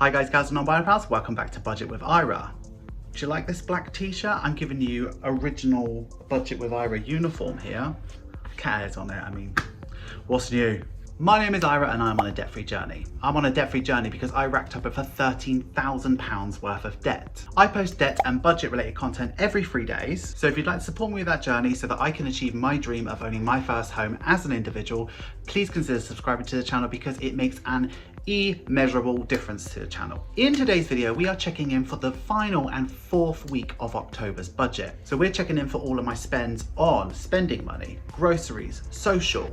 Hi guys, gals and non-binary pals, welcome back to Budget with Ira. Do you like this black t-shirt? I'm giving you original Budget with Ira uniform here. Cat hairs on it, I mean, what's new? My name is Ira and I'm on a debt-free journey. I'm on a debt-free journey because I racked up over £13,000 worth of debt. I post debt and budget-related content every 3 days, so if you'd like to support me with that journey so that I can achieve my dream of owning my first home as an individual, please consider subscribing to the channel because it makes an immeasurable difference to the channel. In today's video, we are checking in for the final and fourth week of October's budget. So we're checking in for all of my spends on spending money, groceries, social,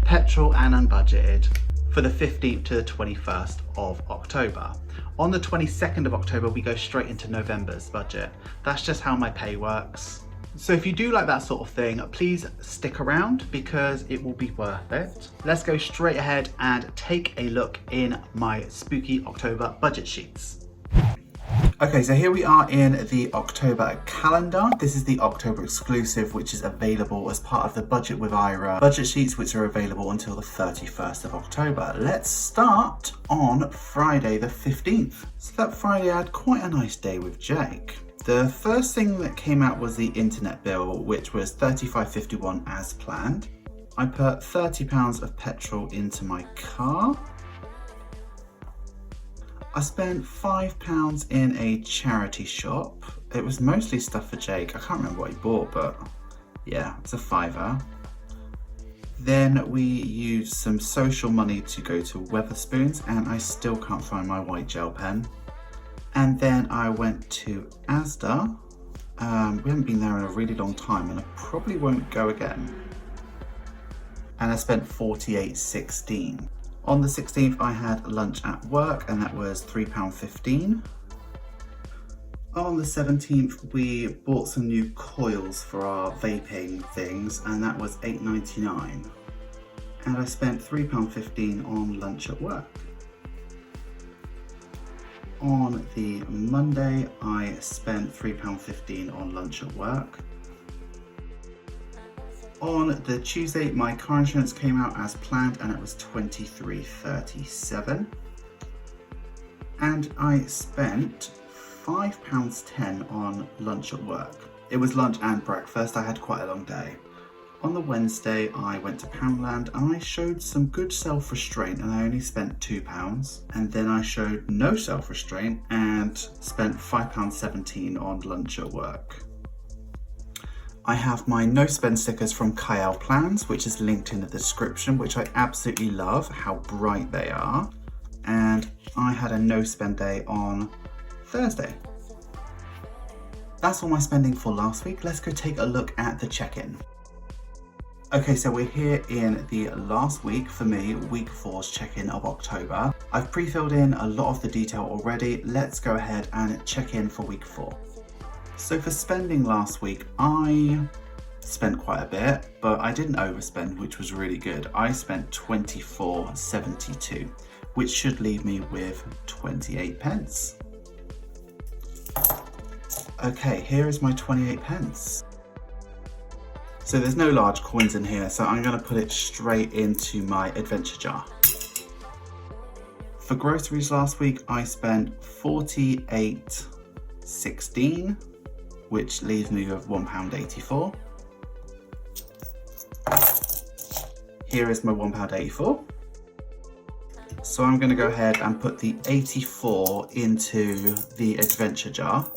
petrol and unbudgeted for the 15th to the 21st of October. On the 22nd of October, we go straight into November's budget. That's just how my pay works. So if you do like that sort of thing, please stick around because it will be worth it. Let's go straight ahead and take a look in my spooky October budget sheets. Okay, so here we are in the October calendar. This is the October exclusive, which is available as part of the Budget with Ira budget sheets, which are available until the 31st of October. Let's start on Friday the 15th. So that Friday I had quite a nice day with Jake. The first thing that came out was the internet bill, which was £35.51 as planned. I put £30 of petrol into my car. I spent £5 in a charity shop. It was mostly stuff for Jake. I can't remember what he bought, but yeah, it's a £5. Then we used some social money to go to Wetherspoons, and I still can't find my white gel pen. And then I went to Asda. We haven't been there in a really long time, and I probably won't go again. And I spent £48.16. On the 16th, I had lunch at work, and that was £3.15. On the 17th, we bought some new coils for our vaping things, and that was £8.99. And I spent £3.15 on lunch at work. On the Monday, I spent £3.15 on lunch at work. On the Tuesday, my car insurance came out as planned and it was £23.37. And I spent £5.10 on lunch at work. It was lunch and breakfast. I had quite a long day. On the Wednesday, I went to Poundland and I showed some good self-restraint and I only spent £2. And then I showed no self-restraint and spent £5.17 on lunch at work. I have my no spend stickers from Kyle Plans, which is linked in the description, which I absolutely love how bright they are. And I had a no spend day on Thursday. That's all my spending for last week. Let's go take a look at the check-in. Okay, so we're here in the last week for me, week 4's check-in of October. I've pre-filled in a lot of the detail already. Let's go ahead and check in for week 4. So for spending last week, I spent quite a bit, but I didn't overspend, which was really good. I spent £24.72, which should leave me with 28p. Okay, here is my 28p. So there's no large coins in here, so I'm going to put it straight into my adventure jar. For groceries last week, I spent £48.16, which leaves me with £1.84. Here is my £1.84. So I'm going to go ahead and put the 84 into the adventure jar.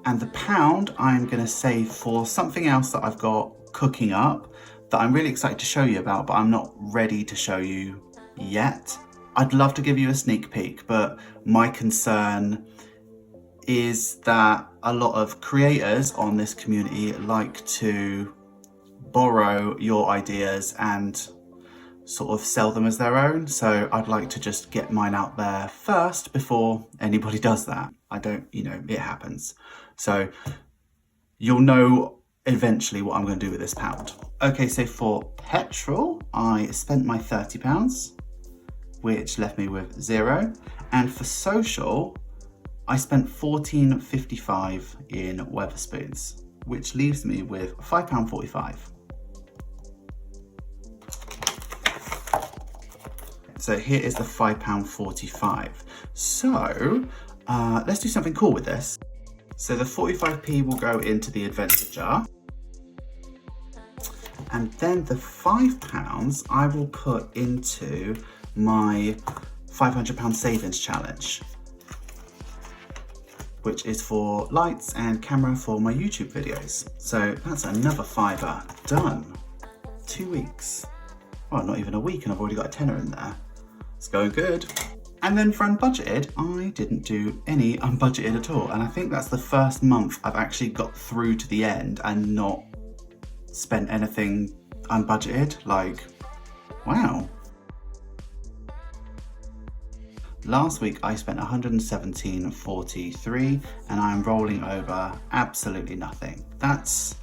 And the £1 I'm going to save for something else that I've got cooking up that I'm really excited to show you about, but I'm not ready to show you yet. I'd love to give you a sneak peek, but my concern is that a lot of creators on this community like to borrow your ideas and sort of sell them as their own. So I'd like to just get mine out there first before anybody does that. I don't, it happens. So you'll know eventually what I'm going to do with this £1. Okay, so for petrol, I spent my £30, which left me with 0. And for social, I spent £14.55 in Wetherspoons, which leaves me with £5.45. So here is the £5.45. So let's do something cool with this. So the 45p will go into the adventure jar. And then the £5 I will put into my £500 savings challenge, which is for lights and camera for my YouTube videos. So that's another £5 done. 2 weeks. Well, not even a week, and I've already got a tenner in there. It's going good. And then for unbudgeted, I didn't do any unbudgeted at all. And I think that's the first month I've actually got through to the end and not spent anything unbudgeted. Like, wow. Last week I spent 117.43 and I'm rolling over absolutely nothing. That's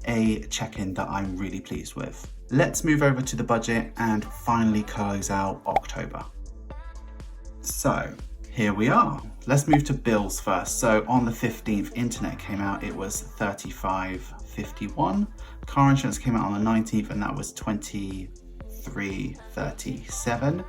a check-in that I'm really pleased with. Let's move over to the budget and finally close out October. So here we are. Let's move to bills first. So on the 15th, internet came out, it was $35.51. Car insurance came out on the 19th and that was $23.37.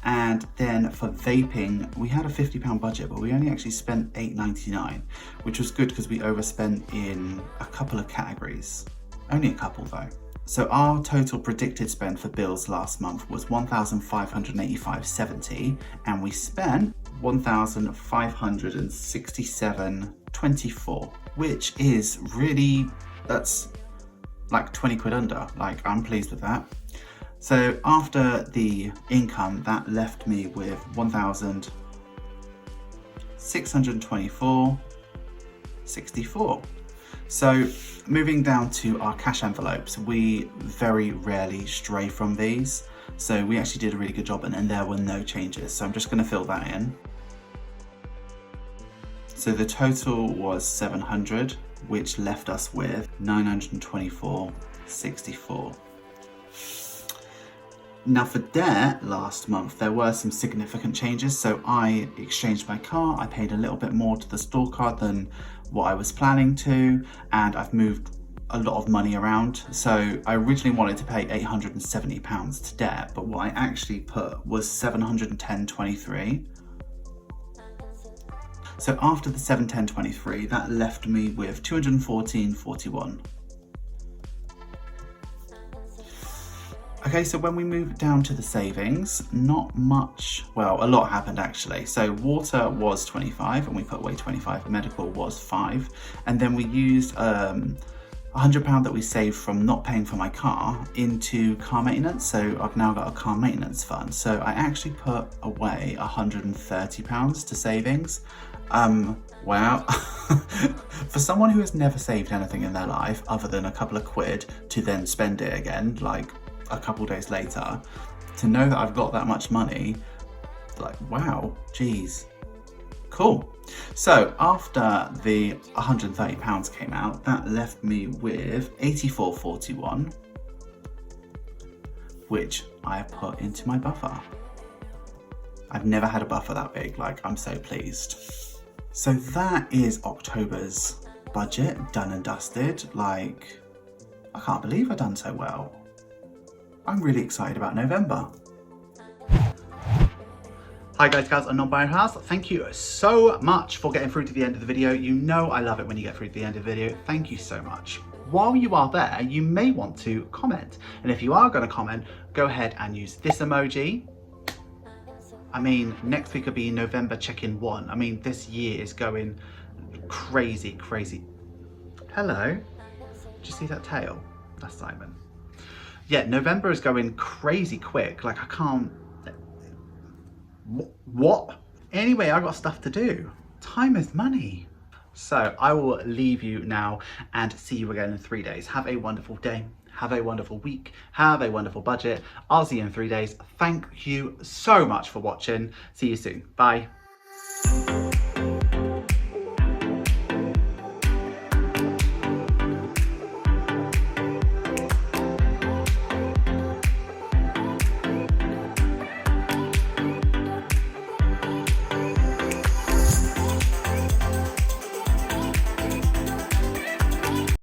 And then for vaping, we had a £50 budget, but we only actually spent $8.99, which was good because we overspent in a couple of categories. Only a couple though. So our total predicted spend for bills last month was $1,585.70, and we spent $1,567.24, which is really, that's like 20 quid under. Like, I'm pleased with that. So after the income, that left me with $1,624.64. So moving down to our cash envelopes, we very rarely stray from these. So we actually did a really good job and there were no changes. So I'm just going to fill that in. So the total was 700, which left us with 924.64. Now for debt, last month there were some significant changes. So I exchanged my car, I paid a little bit more to the store card than what I was planning to, and I've moved a lot of money around. So I originally wanted to pay £870 to debt, but what I actually put was $710.23. So after the $710.23, that left me with $214.41. Okay, so when we moved down to the savings, not much, well, a lot happened actually. So water was 25 and we put away 25, medical was 5. And then we used £100 that we saved from not paying for my car into car maintenance. So I've now got a car maintenance fund. So I actually put away £130 to savings. Wow. For someone who has never saved anything in their life other than a couple of quid to then spend it again, like a couple days later, to know that I've got that much money, like, wow, geez, cool. So after the £130 came out, that left me with £84.41, which I put into my buffer. I've never had a buffer that big, like, I'm so pleased. So that is October's budget, done and dusted. Like, I can't believe I've done so well. I'm really excited about November. Hi guys, gals and non-binary house. Thank you so much for getting through to the end of the video. You know I love it when you get through to the end of the video. Thank you so much. While you are there, you may want to comment. And if you are going to comment, go ahead and use this emoji. I mean, next week will be November check-in 1. I mean, this year is going crazy, crazy. Hello. Did you see that tail? That's Simon. Yeah, November is going crazy quick. Like, I can't... What? Anyway, I got stuff to do. Time is money. So I will leave you now and see you again in 3 days. Have a wonderful day. Have a wonderful week. Have a wonderful budget. I'll see you in 3 days. Thank you so much for watching. See you soon. Bye.